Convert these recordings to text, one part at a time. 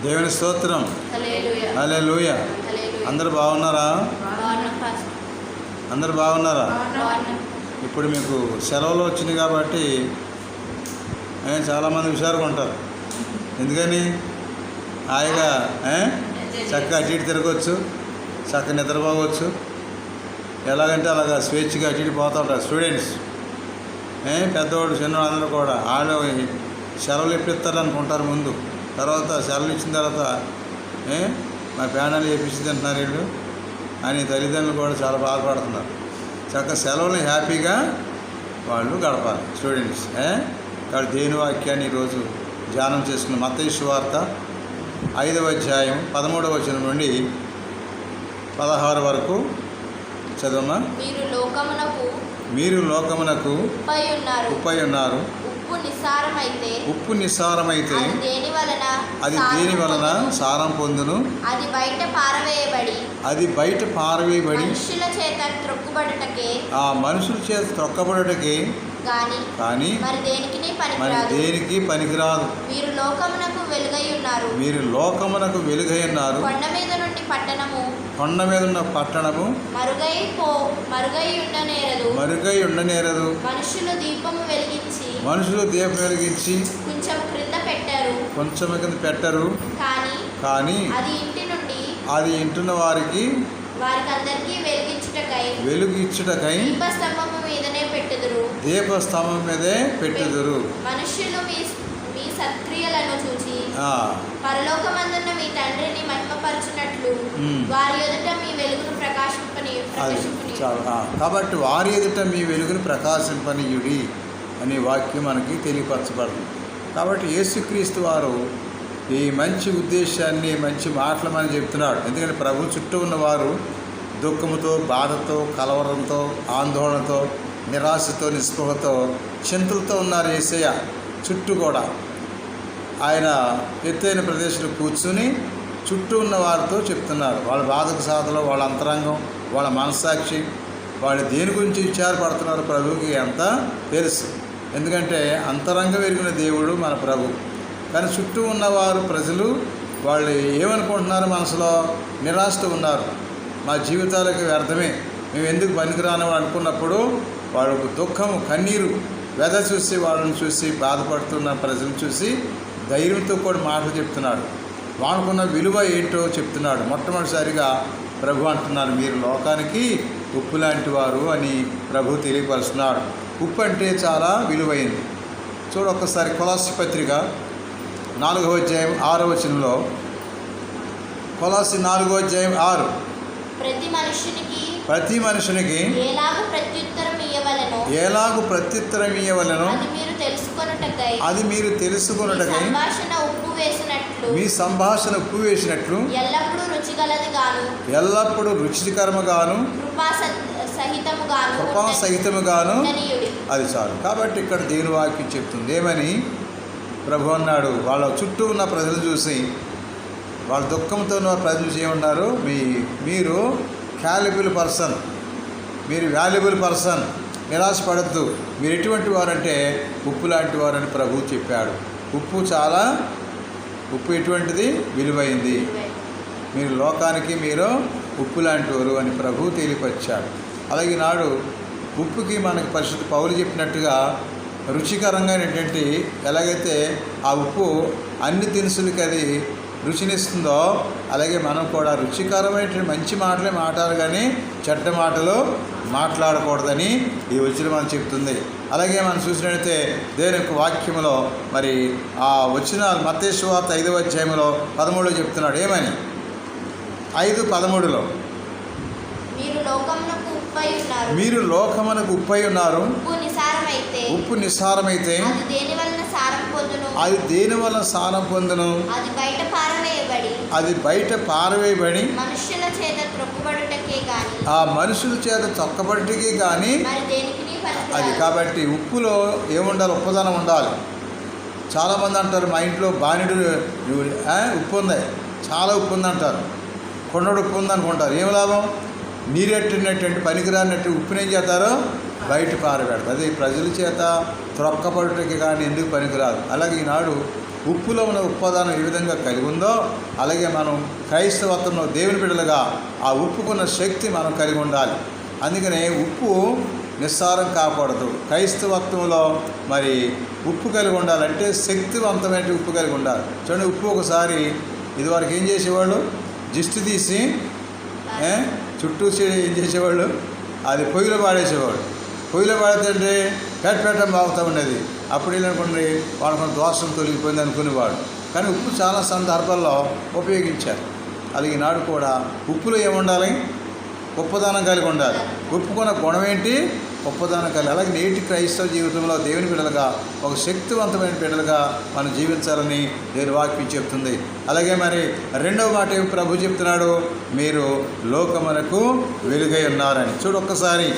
దేవుని స్తోత్రం. హల్లెలూయా. అందరూ బాగున్నారా? అందరూ బాగున్నారా? ఇప్పుడు మీకు సెలవులు వచ్చినాయి కాబట్టి చాలామంది హుషారుగా ఉంటారు. ఎందుకని? హాయిగా చక్కగా అటు ఇటు తిరగవచ్చు, చక్కగా నిద్రపోవచ్చు. ఎలాగంటే అలాగా స్వేచ్ఛగా అటు ఇటు పోతూ ఉంటారు స్టూడెంట్స్. పెద్దవాడు చిన్నవాడు అందరూ కూడా వాళ్ళు సెలవులు ఎప్పుడు ఇస్తారు అనుకుంటారు ముందు. తర్వాత సెలవులు ఇచ్చిన తర్వాత మా ప్యానాలు వేపించి తింటున్నారు వీళ్ళు అని తల్లిదండ్రులు కూడా చాలా బాధపడుతున్నారు. చక్కగా సెలవులను హ్యాపీగా వాళ్ళు గడపాలి స్టూడెంట్స్. కాబట్టి దేవుని వాక్యాన్ని ఈరోజు ధ్యానం చేసుకున్న మత్తయి సువార్త 5వ అధ్యాయం 13వ వచనం నుండి 16 వరకు చదవమ్మా. మీరు లోకమునకు ఉప్పై ఉన్నారు. ఉప్పు నిస్సారమైతే అది దేని వలన సారం పొందును? అది బయట పారవేయబడి ఆ మనుషుల చేత త్రొక్కబడుటకే కానీ మరి దేనికి పనికిరాదు. మీరు లోకమునకు వెలుగై ఉన్నారు. కొండ మీద ఉన్న పట్టణము మరుగై ఉండనేరదు. మనుషులు దీపం వెలిగించి కొంచెం కింద పెట్టరు, కానీ అది ఇంటున్న వారికి వెలుగిచ్చుటకై దీపస్తంభం మీదే పెట్టుదురు. మనుషులు మీ సత్క్రియలను చూచి పరలోకమందున్న మీ తండ్రిని మహిమపరచునట్లు వారి ఎదుట మీ వెలుగును ప్రకాశింపనీయుడి. కాబట్టి వారి ఎదుట మీ వెలుగును ప్రకాశింపనీయుడి అనే వాక్యం మనకి తెలియపరచబడుతుంది. కాబట్టి యేసుక్రీస్తు వారు ఈ మంచి ఉద్దేశాన్ని మంచి మాటలు మనం చెప్తున్నాడు. ఎందుకంటే ప్రభు చుట్టూ ఉన్నవారు దుఃఖముతో, బాధతో, కలవరంతో, ఆందోళనతో, నిరాశతో, నిస్పృహతో, చింతలతో ఉన్నారు. యేసయ్య చుట్టూ కూడా ఆయన ఎత్తైన ప్రదేశంలో కూర్చుని చుట్టూ ఉన్న వారితో చెప్తున్నారు. వాళ్ళ బాధకు సాధలో, వాళ్ళ అంతరంగం, వాళ్ళ మనస్సాక్షి, వాళ్ళు దేని గురించి విచారపడుతున్నారు ప్రభువుకి ఎంత తెలుసు. ఎందుకంటే అంతరంగం ఎరిగిన దేవుడు మన ప్రభు. కానీ చుట్టూ ఉన్నవారు ప్రజలు వాళ్ళు ఏమనుకుంటున్నారు? మనసులో నిరాశతో ఉన్నారు. మా జీవితాలకు వ్యర్థమే, మేము ఎందుకు పనికిరాని అనుకున్నప్పుడు వాళ్ళకు దుఃఖము, కన్నీరు, వ్యధ చూసి వాళ్ళని చూసి బాధపడుతున్న ప్రజలను చూసి ధైర్యంతో కూడా మాటలు చెప్తున్నాడు. వాళ్ళకున్న విలువ ఏంటో చెప్తున్నాడు. మొట్టమొదటిసారిగా ప్రభు అంటున్నారు, మీరు లోకానికి ఉప్పు లాంటి వారు అని ప్రభు తెలియపరుస్తున్నాడు. ఉప్పు అంటే చాలా విలువైంది. చూడు ఒక్కసారి కొలస్సీ పత్రిక 4వ అధ్యాయం 6వ వచనంలో, కొలస్సీ 4వ అధ్యాయం 6, ప్రతి మనుషునికి ఎలాగు ప్రత్యుత్తరం ఇయ్యవలెనో అది మీరు తెలుసుకొనుటకై మీ సంభాషణ ఉప్పు వేసినట్లు ఎల్లప్పుడూ రుచికరముగాను కృపాసహితముగాను అది చాలు. కాబట్టి ఇక్కడ దేవుని వాక్యం చెప్తుంది ఏమని? ప్రభు అన్నాడు, వాళ్ళ చుట్టూ ఉన్న ప్రజలు చూసి, వాళ్ళ దుఃఖంతో ఉన్న ప్రజలు చూసి ఏమన్నారు? మీరు వాల్యుబుల్ పర్సన్, నిరాశపడద్దు, మీరు ఎటువంటి వారంటే ఉప్పు లాంటి వారని ప్రభు చెప్పాడు. ఉప్పు ఎటువంటిది? విలువైంది. మీరు లోకానికి మీరు ఉప్పు లాంటి వారు అని ప్రభు తెలియపరిచాడు. అలాగే నాడు ఉప్పుకి మనకి పరిశుద్ధ పౌలు చెప్పినట్టుగా రుచికరంగా ఏంటంటే, ఎలాగైతే ఆ ఉప్పు అన్ని దినుసులకి అది రుచినిస్తుందో అలాగే మనం కూడా రుచికరమైన మంచి మాటలే మాట్లాడాలి, కానీ చెడ్డ మాటలు మాట్లాడకూడదని ఈ వచనం మనం చెప్తుంది. అలాగే మనం చూసినట్లయితే దేవుని యొక్క వాక్యంలో మరి ఆ వచనాలు మత్తయి సువార్త 5వ అధ్యాయంలో 13లో చెప్తున్నాడు. ఏమని? 5:13లో మీరు లోకమునకు ఉప్పై ఉన్నారు. ఉప్పు నిస్సారమైతే అది దేని వలన సారం పొందును? అది బయట పారవేయబడి ఆ మనుషుల చేత తొక్కబడికే కానీ అది. కాబట్టి ఉప్పులో ఏముండాలి? ఉప్పుదనం ఉండాలి. చాలామంది అంటారు, మా ఇంట్లో బాణిడు ఉప్పు ఉంది, చాలా ఉప్పు ఉందంటారు, కొండడు ఉప్పు ఉందనుకుంటారు. ఏం లాభం? నీరెట్టినటువంటి పనికిరానట్టు ఉప్పునేం చేస్తారో బయట పారబెడతారు. అది ప్రజల చేత త్రొక్కబడుటకి కానీ ఎందుకు పనికిరాదు. అలాగే ఈనాడు ఉప్పులో ఉన్న ఉపాదానం ఏ విధంగా కలిగి ఉందో అలాగే మనం క్రైస్తవత్వంలో దేవుని బిడ్డలుగా ఆ ఉప్పుకున్న శక్తి మనం కలిగి ఉండాలి. అందుకనే ఉప్పు నిస్సారం కాకూడదు. క్రైస్తవత్వంలో మరి ఉప్పు కలిగి ఉండాలంటే శక్తివంతమైన ఉప్పు కలిగి ఉండాలి. చూడండి, ఉప్పు ఒకసారి ఇదివరకు ఏం చేసేవాళ్ళు, దిష్టి తీసి చుట్టూ ఏం చేసేవాళ్ళు, అది పొయ్యిలో పాడేసేవాడు. పొయ్యిలో పాడితే పెట్టడం బాగుతూ ఉండేది. అప్పుడు ఏంటనుకోండి వాళ్ళకు దోషం తొలగిపోయింది అనుకునేవాడు. కానీ ఉప్పు చాలా సందర్భాల్లో ఉపయోగించారు. అలాగే ఈనాడు కూడా ఉప్పులో ఏముండాలి, ఉప్పుదానం కలిగి ఉండాలి. ఉప్పుకున్న గుణం ఏంటి, ఉప్పుదానం కలిగి. అలాగే నేటి క్రైస్తవ జీవితంలో దేవుని బిడ్డలుగా ఒక శక్తివంతమైన బిడ్డలుగా మనం జీవించాలని దేవుని వాక్యం చెప్తుంది. అలాగే మరి రెండవ మాట ప్రభు చెప్తున్నాడు, మీరు లోకమునకు వెలుగై ఉన్నారని. చూడు ఒక్కసారి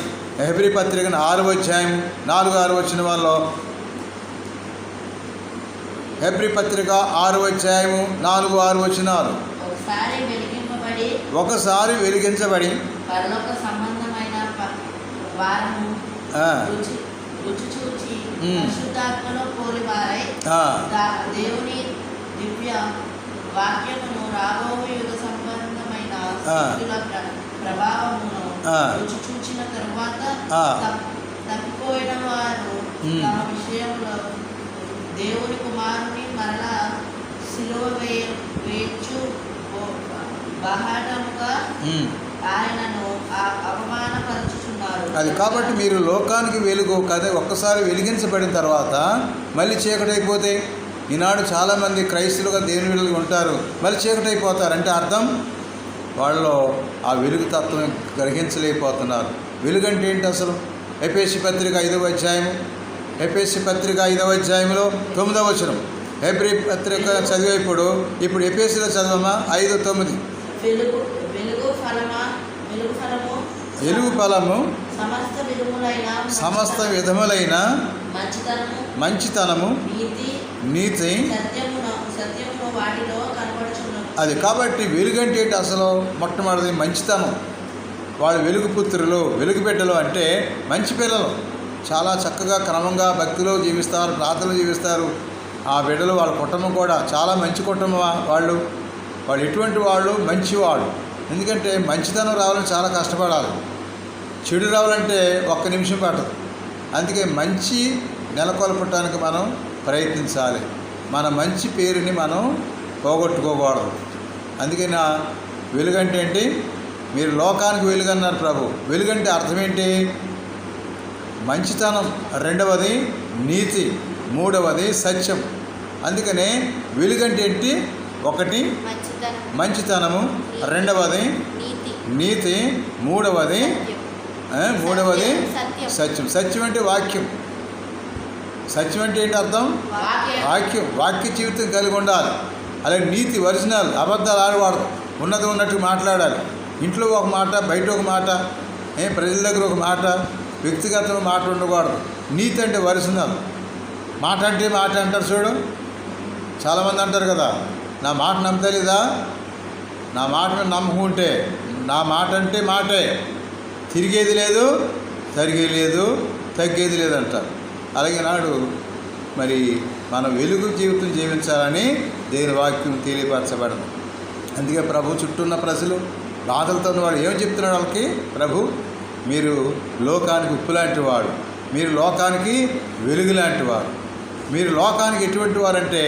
హెబ్రీ పత్రిక 6వ అధ్యాయం 4-6 వచ్చిన వాళ్ళు, హెబ్రీ పత్రిక 6వ అధ్యాయము 4-6 వచనాలు. ఒకసారి వెలిగించబడి పరలోక సంబంధమైన వారము రుచి చూచి పరిశుద్ధాత్మలో పోలివారై దేవుని దివ్య వాక్యమును రాబో యుగ సంబంధమైన శక్తుల ప్రభావమును రుచి చూచిన తరువాత తప్పిపోయిన వారు తమ విషయంలో దేవుని కుమారుని మరలా సిలువ వేయచ్చు బహాటముగా ఆయనను అవమానపరుచుచున్నారు. అది కాబట్టి మీరు లోకానికి వెలుగు కదా. ఒక్కసారి వెలిగించబడిన తర్వాత మళ్ళీ చీకటి అయిపోతే, ఈనాడు చాలామంది క్రైస్తులుగా దేవుని వెలుగు ఉంటారు, మళ్ళీ చీకటి అయిపోతారు. అంటే అర్థం వాళ్ళు ఆ వెలుగు తత్వం గ్రహించలేకపోతున్నారు. వెలుగు అంటే ఏంటి అసలు? ఎఫెసీ పత్రిక 5వ అధ్యాయము, ఎఫెసీ పత్రిక 5వ అధ్యాయంలో 9వ వచనం. హెబ్రీ పత్రిక చదివేప్పుడు ఇప్పుడు ఎఫెసీలో చదవమా 5:9. వెలుగు ఫలము సమస్త విధములైన మంచితనము నీతి. అది కాబట్టి వెలుగంటే ఏంటి అసలు? మొట్టమొదటిది మంచితనం. వాళ్ళు వెలుగు పుత్రులు, వెలుగు బిడ్డలు అంటే మంచి పిల్లలు. చాలా చక్కగా క్రమంగా భక్తిలో జీవిస్తారు, ప్రార్థనలో జీవిస్తారు. ఆ బిడ్డలు వాళ్ళ కుటుంబం కూడా చాలా మంచి కుటుంబం. వాళ్ళు ఎటువంటి వాళ్ళు, మంచివాళ్ళు. ఎందుకంటే మంచితనం రావాలని చాలా కష్టపడాలి. చెడు రావాలంటే ఒక్క నిమిషం పట్టదు. అందుకే మంచి నెలకొల్పటానికి మనం ప్రయత్నించాలి. మన మంచి పేరుని మనం పోగొట్టుకోకూడదు. అందుకే నా వెలుగంటే ఏంటి? మీరు లోకానికి వెలుగన్నారు ప్రభు. వెలుగంటే అర్థం ఏంటి? మంచితనం, రెండవది నీతి, మూడవది సత్యం. అందుకనే వెలుగంటే ఏంటి? ఒకటి మంచితనము, రెండవది నీతి, మూడవది సత్యం. సత్యం అంటే వాక్యం. సత్యం అంటే ఏంటి అర్థం? వాక్య జీవితం కలిగి ఉండాలి. అలాగే నీతి, ఒరిజినల్, అబద్ధాలు ఆడకూడదు. ఉన్నది ఉన్నట్టు మాట్లాడాలి. ఇంట్లో ఒక మాట, బయట ఒక మాట, ప్రజల దగ్గర ఒక మాట, వ్యక్తిగతంగా మాట ఉండకూడదు. నీతి అంటే ఒరిజినల్. మాట అంటే మాట అంటారు చూడు. చాలామంది అంటారు కదా, నా మాట నమ్మతలేదా? నా మాట మీద నమ్మకం ఉంటే నా మాట అంటే మాటే, తిరిగేది లేదు, జరిగేది లేదు, తగ్గేది లేదంటారు. అలాగే నాడు మరి మనం వెలుగు జీవితం జీవించాలని దేవుని వాక్యం తెలియపరచబడదు. అందుకే ప్రభు చుట్టూ ఉన్న ప్రజలు బాధలతో ఉన్నవాడు ఏం చెప్తున్నాడు వాళ్ళకి? ప్రభు, మీరు లోకానికి ఉప్పు లాంటి వాడు, మీరు లోకానికి వెలుగు లాంటి వారు, మీరు లోకానికి ఎటువంటి వారంటే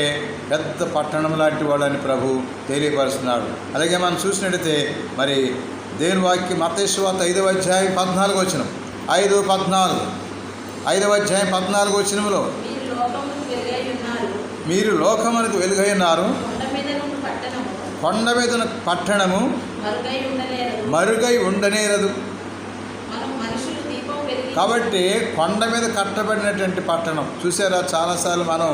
పెద్ద పట్టణం లాంటి వాడు అని ప్రభు తెలియపరుస్తున్నాడు. అలాగే మనం చూసినట్టయితే మరి దేవుని వాక్యం మత్తయి సువార్త 5వ అధ్యాయం 14వ వచనం, 5:14, 5వ అధ్యాయం 14వ వచనంలో మీరు లోకమునకు వెలుగై ఉన్నారు, కొండ మీద పట్టణము మరుగై ఉండనేరదు. కాబట్టి కొండ మీద కట్టబడినటువంటి పట్టణం చూసారా? చాలాసార్లు మనం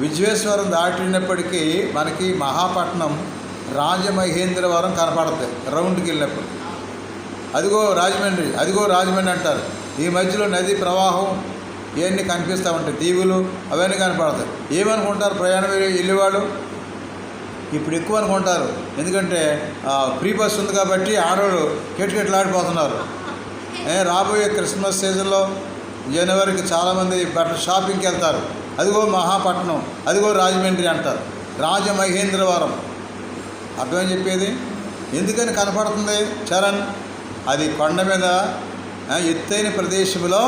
విజయేశ్వరం దాటినప్పటికీ మనకి మహాపట్నం రాజమహేంద్రవరం కనపడుతుంది రౌండ్కి వెళ్ళినప్పుడు. అదిగో రాజమండ్రి, అదిగో రాజమండ్రి అంటారు. ఈ మధ్యలో నది ప్రవాహం ఇవన్నీ కనిపిస్తూ ఉంటాయి, దీవులు అవన్నీ కనపడతాయి. ఏమనుకుంటారు ప్రయాణం వెళ్ళేవాళ్ళు? ఇప్పుడు ఎక్కువ అనుకుంటారు, ఎందుకంటే ఫ్రీ బస్ ఉంది కాబట్టి ఆడవాళ్ళు కెట్కెట్లాడిపోతున్నారు. రాబోయే క్రిస్మస్ సీజన్లో జనవరికి చాలామంది బట్టల షాపింగ్కి వెళ్తారు. అదిగో మహాపట్నం, అదిగో రాజమండ్రి అంటారు. రాజమహేంద్రవరం అర్థమని చెప్పేది ఎందుకని కనపడుతుంది చరణ్? అది కొండ మీద ఎత్తైన ప్రదేశంలో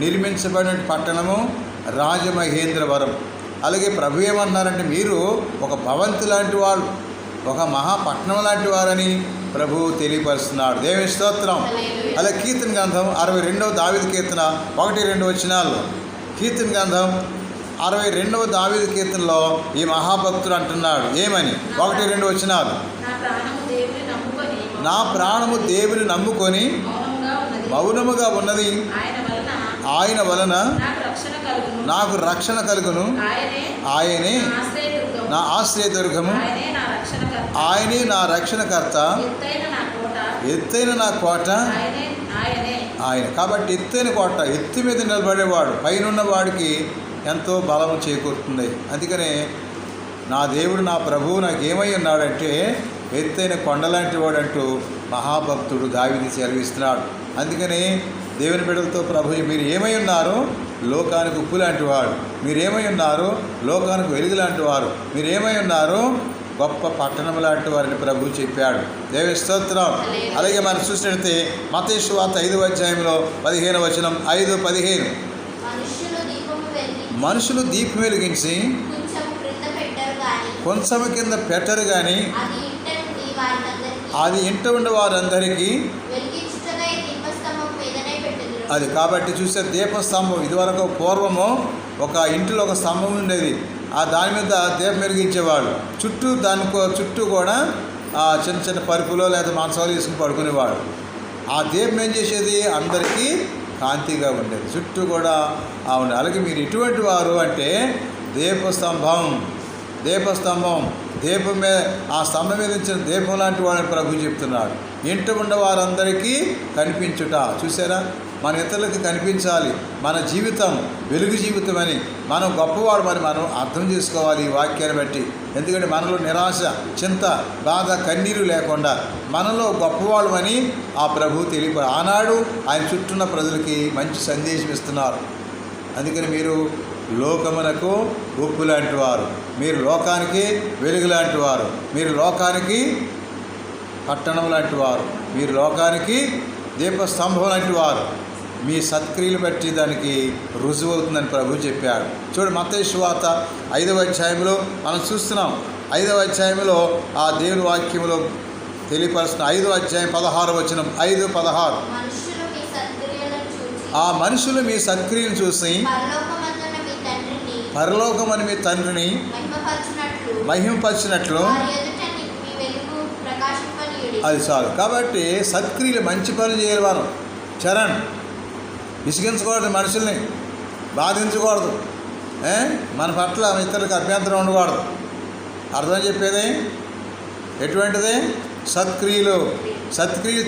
నిర్మించబడిన పట్టణము రాజమహేంద్రవరం. అలాగే ప్రభు ఏమన్నారంటే మీరు ఒక భవంతి లాంటి వాళ్ళు, ఒక మహాపట్నం లాంటి వారని ప్రభువు తెలియపరుస్తున్నాడు. దేవుని స్తోత్రం. అలా కీర్తన గ్రంథం 62వ దావీదు కీర్తన 1-2 వచనాల్లో, కీర్తన గ్రంథం 62వ దావీదు కీర్తనలో ఈ మహాభక్తుడు అంటున్నాడు ఏమని? 1-2 వచనాలు. నా ప్రాణము దేవుని నమ్ముకొని మౌనముగా ఉన్నది, ఆయన వలన నాకు రక్షణ కలుగును. ఆయనే నా ఆశ్రయదుర్గము, ఆయనే నా రక్షణకర్త, ఎత్తైన నా కోట ఆయన. కాబట్టి ఎత్తైన కోట, ఎత్తు మీద నిలబడేవాడు పైనున్న వాడికి ఎంతో బలము చేకూరుతుంది. అందుకనే నా దేవుడు నా ప్రభువు నాకు ఏమై ఉన్నాడంటే ఎత్తైన కొండలాంటి వాడంటూ మహాభక్తుడు దావీదు సెలవిస్తున్నాడు. అందుకని దేవుని బిడ్డలతో ప్రభు మీరు ఏమై ఉన్నారు? లోకానికి ఉప్పు లాంటి వాడు. మీరేమై ఉన్నారు? లోకానికి వెలుగు లాంటి వారు. మీరేమై ఉన్నారు? గొప్ప పట్టణం లాంటి వారిని ప్రభు చెప్పాడు. దేవుని స్తోత్రం. అలాగే మనం చూసినట్లయితే మత్తయి సువార్త 5వ అధ్యాయంలో 15వ వచనం 5:15 మనుషులు దీపం వెలిగించి కొంచెం కింద పెట్టరు కానీ అది ఇంట ఉండే వారందరికీ. అది కాబట్టి చూసే దీపస్తంభం ఇదివరకు పూర్వము ఒక ఇంటిలో ఒక స్తంభం ఉండేది. దాని మీద దీపం వెలిగించేవాడు. చుట్టూ కూడా చిన్న చిన్న పరుపులో లేదా మంచాలు వేసుకుని పడుకునేవాడు. ఆ దీపం ఏం చేసేది? అందరికీ కాంతిగా ఉండేది. చుట్టూ కూడా ఉండేది. అలాగే మీరు ఎటువంటి వారు అంటే దీపస్తంభం దీపం మీద ఆ స్తంభం మీద ఇచ్చిన దీపం లాంటి వాడని ప్రభు చెప్తున్నాడు. ఇంట ఉన్న వారందరికీ కనిపించుట. చూసారా? మన ఇతరులకి కనిపించాలి. మన జీవితం వెలుగు జీవితం అని, మనం గొప్పవాడమని మనం అర్థం చేసుకోవాలి ఈ వాక్యాన్ని బట్టి. ఎందుకంటే మనలో నిరాశ, చింత, బాధ, కన్నీరు లేకుండా మనలో గొప్పవాళ్ళమని ఆ ప్రభు ఆనాడు ఆయన చుట్టూన్న ప్రజలకి మంచి సందేశం ఇస్తున్నారు. అందుకని మీరు లోకమునకు ఉప్పు లాంటి వారు, మీరు లోకానికి వెలుగు లాంటి వారు, మీరు లోకానికి పట్టణం లాంటి వారు, మీరు లోకానికి దీపస్తంభం లాంటి వారు. మీ సత్క్రియలు బట్టి దానికి రుజువు అవుతుందని ప్రభు చెప్పాడు. చూడు మత్తయి సువార్త 5వ అధ్యాయంలో మనం చూస్తున్నాం. 5వ అధ్యాయంలో ఆ దేవుని వాక్యంలో తెలియపరుస్తున్న 5వ అధ్యాయం 16వ వచనం 5:16 ఆ మనుషులు మీ సత్క్రియను చూసి పరలోకమని మీ తండ్రిని మహిమపరిచినట్లు. అది చాలు. కాబట్టి సత్క్రియలు మంచి పని చేయాలి. మనం చరణ్ విసిగించకూడదు, మనుషుల్ని బాధించకూడదు, మన పట్ల ఇతరులకు అభ్యంతరం ఉండకూడదు. అర్థం చెప్పేది ఎటువంటిది? సత్క్రియలు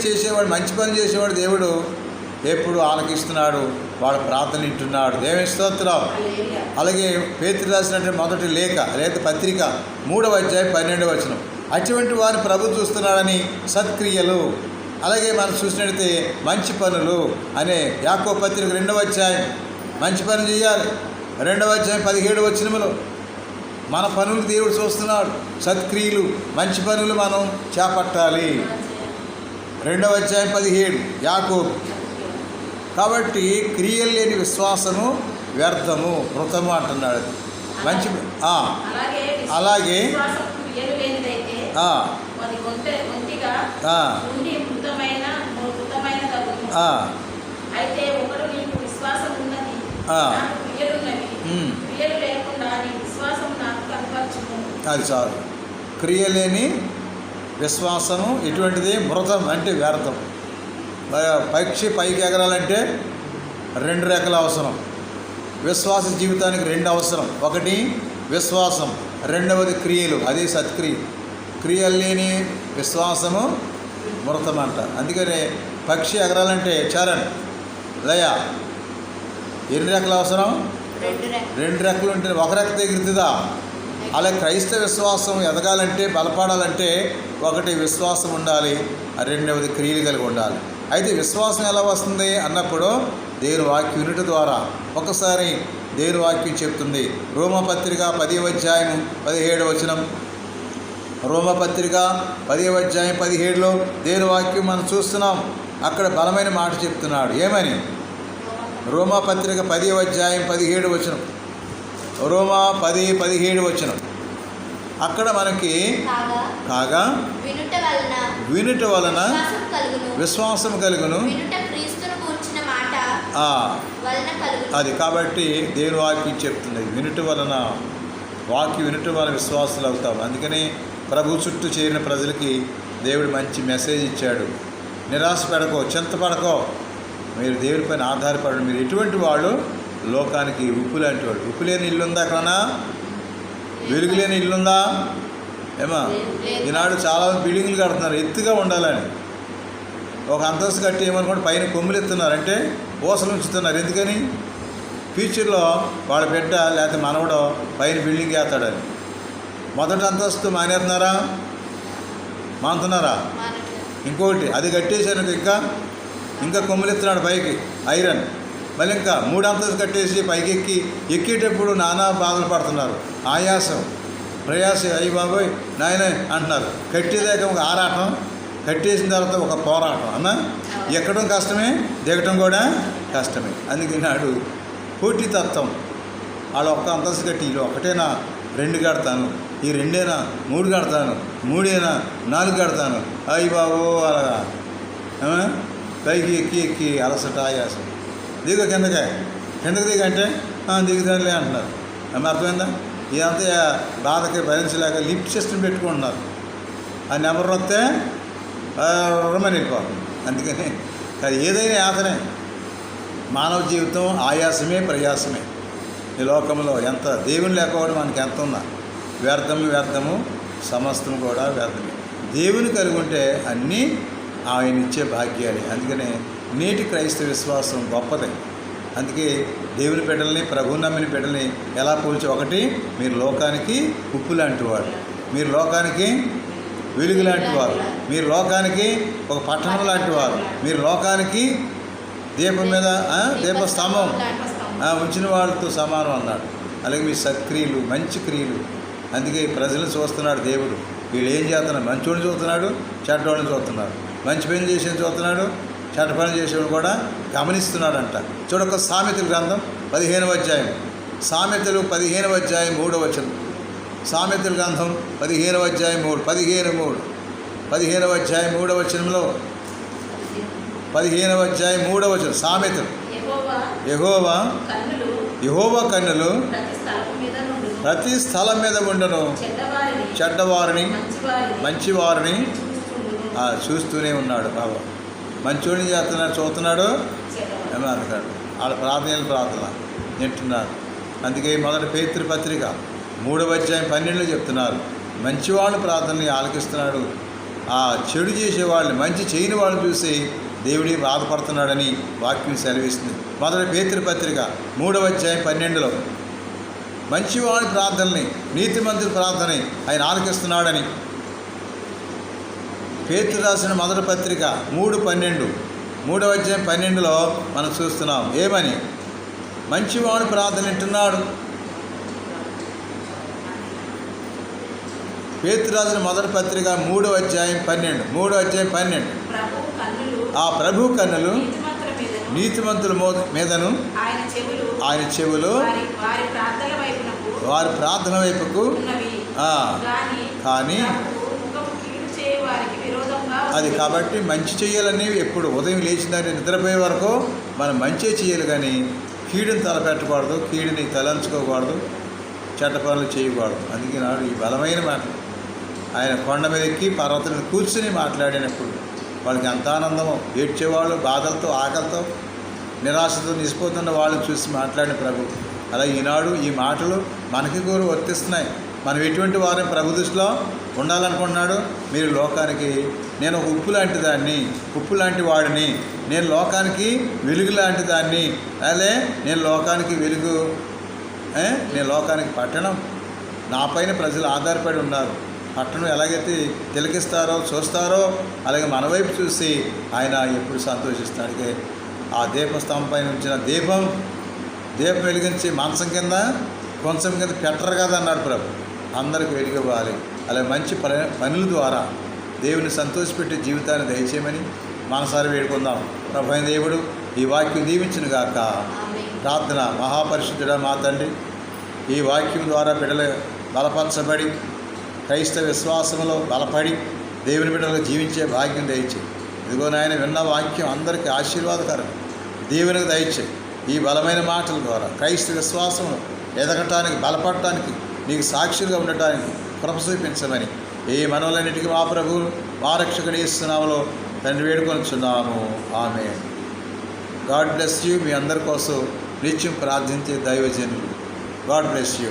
చేసేవాడు, మంచి పని చేసేవాడు దేవుడు ఎప్పుడు ఆలకిస్తున్నాడు, వాడు ప్రార్థన వింటున్నాడు. దేవుని స్తోత్రం. అలాగే పేతురు రాసినటువంటి మొదటి లేఖ లేదా పత్రిక 3వ అధ్యాయం 12వ వచనం అటువంటి వారిని ప్రభు చూస్తున్నాడని సత్క్రియలు. అలాగే మనం చూసినట్లయితే మంచి పనులు అనే యాకోబు పత్రిక 2వ అధ్యాయం మంచి పని చేయాలి. 2వ అధ్యాయం 17వ వచనంలో మన పనులు దేవుడు చూస్తున్నాడు. సత్క్రియలు మంచి పనులు మనం చేపట్టాలి. 2వ అధ్యాయం 17 యాకోబు. కాబట్టి క్రియలు లేని విశ్వాసము వ్యర్థము మృతము అంటున్నాడు. మంచి అలాగే అది చాలు. క్రియలేని విశ్వాసము ఎటువంటిది? మృతం అంటే వ్యర్థం. పక్షి పైకి ఎగరాలంటే 2 రెక్కలు అవసరం. విశ్వాస జీవితానికి 2 అవసరం. ఒకటి విశ్వాసం, రెండవది క్రియలు, అదే సత్క్రియ. క్రియలు లేని విశ్వాసము మృతం అంట. అందుకనే పక్షి ఎగరాలంటే చరణ్ లయ ఎన్ని రెక్కలు అవసరం? 2 రెక్కలు ఉంటే ఒక రెక్క ఎగురుతుందా? అలా క్రైస్తవ విశ్వాసం ఎదగాలంటే, బలపడాలంటే ఒకటి విశ్వాసం ఉండాలి, రెండవది క్రియలు కలిగి ఉండాలి. అయితే విశ్వాసం ఎలా వస్తుంది అన్నప్పుడు దేవుని వాక్యం వినుట ద్వారా. ఒకసారి దేవుని వాక్యం చెప్తుంది. రోమపత్రిక 10వ అధ్యాయం 17వ వచనం. రోమపత్రిక 10వ అధ్యాయం 17లో దేవుని వాక్యం మనం చూస్తున్నాం. అక్కడ బలమైన మాట చెప్తున్నాడు. ఏమని? రోమపత్రిక 10వ అధ్యాయం 17వ వచనం. రోమా 10:17 వచనం. అక్కడ మనకి కాగా వినుట వలన విశ్వాసం కలుగును. అది కాబట్టి దేవుని వాక్యం చెప్తుంది. వినుట వలన విశ్వాసులు అవుతాం. అందుకని ప్రభు చుట్టూ చేరిన ప్రజలకి దేవుడు మంచి మెసేజ్ ఇచ్చాడు. నిరాశ పడకో, చింతపడకో, మీరు దేవుడి పైన ఆధారపడండి. మీరు ఎటువంటి వాళ్ళు? లోకానికి ఉప్పు లాంటి వాడు. ఉప్పు లేని ఇల్లుందా? అక్కడనా వెలుగు లేని ఇల్లుందా? ఏమా? ఈనాడు చాలా బిల్డింగ్లు కడుతున్నారు ఎత్తుగా ఉండాలని. ఒక అంతస్తు కట్టి ఏమనుకోండి పైన కొమ్ములు ఎత్తున్నారు, అంటే ఊసలు ఉంచుతున్నారు. ఎందుకని? ఫ్యూచర్లో వాళ్ళ బిడ్డ లేకపోతే మనవడో పైన బిల్డింగ్ వేస్తాడని. మొదటి అంతస్తు మానేస్తున్నారా? మానుతున్నారా? ఇంకొకటి అది కట్టేసాను ఇంకా కొమ్ములు ఎత్తున్నాడు పైకి ఐరన్. మళ్ళీ ఇంకా 3 అంతస్తు కట్టేసి పైకి ఎక్కేటప్పుడు నానా బాధలు పడుతున్నారు. ఆయాసం, ప్రయాసం, అయ్యి బాబోయ్ నాయన అంటున్నారు. కట్టేదాకా ఒక ఆరాటం, కట్టేసిన తర్వాత ఒక పోరాటం. అన్నా ఎక్కడం కష్టమే, దిగటం కూడా కష్టమే. అందుకే నాడు పోటీతత్వం. వాళ్ళు ఒక్క అంతస్తు కట్టి ఇది ఒకటేనా 2 కడతాను, ఈ 2ఏనా 3 కడతాను, 3ఏనా 4 కడతాను. అయ్యి బాబో అలాగా పైకి ఎక్కి అలసట, ఆయాసం. దిగు కిందకి దిగంటే దిగుతానులే అంటున్నారు. అర్థమైందా? ఇదంతా బాధకి భరించలేక లిఫ్ట్ సిస్టమ్ పెట్టుకుంటున్నారు. ఆ నెంబర్ వస్తే రమ్మని వెళ్ళిపోతుంది. అందుకని అది ఏదైనా యాతనే. మానవ జీవితం ఆయాసమే, ప్రయాసమే. ఈ లోకంలో ఎంత దేవుని లేకపోవడం మనకి ఎంత ఉన్నా వ్యర్థము, సమస్తము కూడా వ్యర్థమే. దేవుని కలిగి ఉంటే అన్నీ ఆయన ఇచ్చే భాగ్యాలే. అందుకనే నేటి క్రైస్తవ విశ్వాసం గొప్పదే. అందుకే దేవుని బిడ్డల్ని, ప్రభువు నమ్మిన బిడ్డల్ని ఎలా పోల్చి? ఒకటి, మీరు లోకానికి ఉప్పు లాంటి వారు, మీరు లోకానికి వెలుగు లాంటి వారు, మీరు లోకానికి ఒక పట్టణం లాంటి వారు, మీరు లోకానికి దీపం మీద దీపస్తంభం ఉంచిన వాళ్ళతో సమానం అన్నాడు. అలాగే మీ సత్క్రియలు, మంచి క్రియలు. అందుకే ప్రజలను చూస్తున్నాడు దేవుడు. వీళ్ళు ఏం చేస్తున్నారు? మంచోడిని చూస్తున్నాడు, చెడ్డోళ్ళని చూస్తున్నాడు. మంచి పని చేసేది చూస్తున్నాడు, చెడ్డ పని చేసేవాడు కూడా గమనిస్తున్నాడంట. చూడక సామెతల గ్రంథం 15వ అధ్యాయం. సామెతలు 15వ అధ్యాయం 3వ వచనం. సామెతల గ్రంథం 15వ అధ్యాయం 15వ అధ్యాయం 3వ వచనంలో 15వ అధ్యాయం 3వ వచనం. సామెతలు. యెహోవా కన్నులు ప్రతి స్థలం మీద ఉండను, చెడ్డవారిని మంచివారిని చూస్తూనే ఉన్నాడు. బాబా మంచోడిని చూస్తున్నాడు అందుకాడు. వాళ్ళ ప్రార్థన వింటున్నారు. అందుకే మొదటి పేతురు పత్రిక 3వ అధ్యాయం 12లో చెప్తున్నారు, మంచివాళ్ళ ప్రార్థనని ఆలకిస్తున్నాడు. ఆ చెడు చేసేవాళ్ళని, మంచి చేయని వాళ్ళని చూసి దేవుడి బాధపడుతున్నాడని వాక్యం సెలవిస్తుంది. మొదటి పేతురు పత్రిక 3వ అధ్యాయం 12లో మంచివాడి ప్రార్థనని, నీతిమంతుల ప్రార్థనని ఆయన ఆలకిస్తున్నాడని. పేతురు రాసిన మొదటి పత్రిక 3:12, 3వ అధ్యాయం 12లో మనం చూస్తున్నాం. ఏమని? మంచివాడు ప్రార్థన వింటున్నాడు. పేతురు రాసిన మొదటి పత్రిక 3వ అధ్యాయం 12. ఆ ప్రభు కన్నులు నీతిమంతుల మీదను, ఆయన చెవులు వారి ప్రార్థన వైపుకు. కానీ అది కాబట్టి మంచి చేయాలని ఎప్పుడు ఉదయం లేచిందని నిద్రపోయే వరకు మనం మంచి చేయాలి, కానీ కీడుని తలపెట్టకూడదు, కీడుని తలంచుకోకూడదు, చెడ్డ పనులు చేయకూడదు. అందుకే నాడు ఈ బలమైన మాట ఆయన కొండ మీద ఎక్కి పర్వతం మీద కూర్చుని మాట్లాడినప్పుడు వాళ్ళకి ఎంత ఆనందమో. ఏడ్చేవాళ్ళు, బాధలతో, ఆకలితో, నిరాశతో నిసిపోతున్న వాళ్ళని చూసి మాట్లాడిన ప్రభు. అలా ఈనాడు ఈ మాటలు మనకి కూడా వర్తిస్తున్నాయి. మనం ఎటువంటి వారిని ప్రభు దృష్టిలో ఉండాలనుకుంటున్నాడు? మీరు లోకానికి నేను ఒక ఉప్పు లాంటి దాన్ని, ఉప్పు లాంటి వాడిని, నేను లోకానికి వెలుగు లాంటి దాన్ని, అదే నేను లోకానికి వెలుగు, నేను లోకానికి పట్టణం. నా పైన ప్రజలు ఆధారపడి ఉన్నారు. పట్టణం ఎలాగైతే తిలకిస్తారో, చూస్తారో, అలాగే మన వైపు చూసి ఆయన ఎప్పుడు సంతోషిస్తాడు. ఆ దీపస్తంభం పైన ఉంచిన దీపం దీపం వెలిగించి మంచం కింద కొంచెం కింద పెట్టరు కదా అన్నాడు ప్రభు. అందరికి వెలిగివ్వాలి. అలా మంచి పనుల ద్వారా దేవుని సంతోషపెట్టే జీవితాన్ని దయచేయమని మనసారి వేడుకుందాం. ప్రభు అయిన దేవుడు ఈ వాక్యం దీవించును గాక. ఆమేన్. ప్రార్థన. మహాపరిశుద్ధుడా మా తండ్రి, ఈ వాక్యం ద్వారా బిడ్డలు బలపరచబడి క్రైస్తవ విశ్వాసంలో బలపడి దేవుని బిడ్డలకు జీవించే భాగ్యం దయచే. ఇదిగో నాయన, విన్న వాక్యం అందరికీ ఆశీర్వాదకరం. దేవునికి దయచే. ఈ బలమైన మాటల ద్వారా క్రైస్తవ విశ్వాసంలో ఎదగటానికి, బలపడటానికి, నీకు సాక్షులుగా ఉండటానికి కృప చూపించమని ఈ మనవులన్నిటికీ మా ప్రభువు మా రక్షకుడు యేసునామములో తండ్రి వేడుకొనిచున్నాము. ఆమేన్. God bless you. మీ అందరి కోసం నిత్యం ప్రార్థించే దైవజనులు. God bless you.